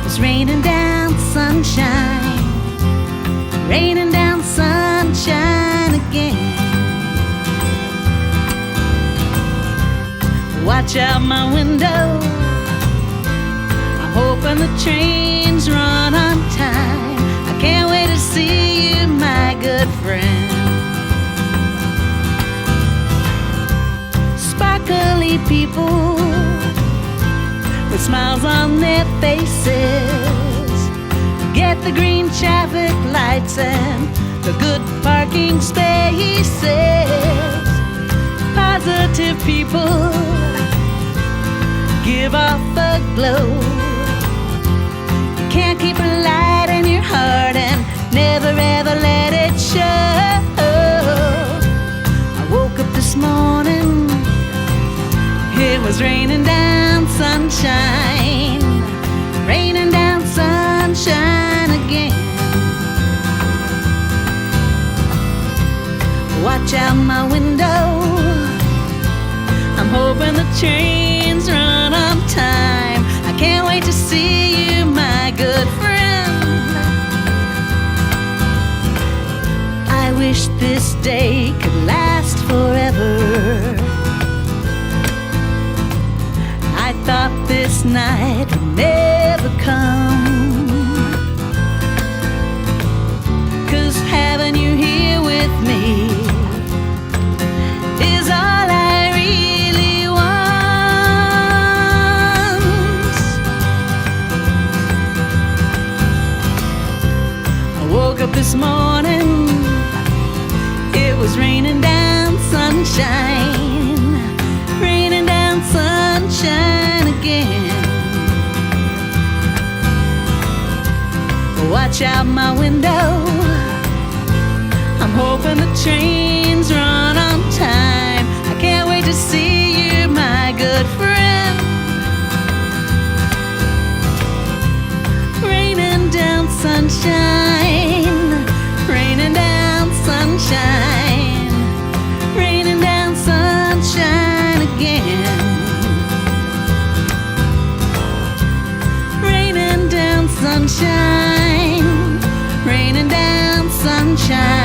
was raining down sunshine, raining down sunshine again. Watch out my window, I'm hoping the trains run on time. I can't wait to see you, my good friend. Sparkly people with smiles on their faces, get the green traffic lights and the good parking spaces. Positive people give off a glow. You can't keep a light in your heart and never ever let it show. I woke up this morning, it was raining down sunshine, raining down sunshine again. Watch out my window, I'm hoping the trains run on time. I can't wait to see you, my good friend. I wish this day could last forever. I thought this night would never come, 'cause having you here with me is all I really want. I woke up this morning, it was raining down sunshine, raining down sunshine again. Watch out my window, I'm hoping the trains run on time. I can't wait to see you, my good friend. Raining down sunshine, raining down sunshine, raining down sunshine again. Raining down sunshine, raining down sunshine.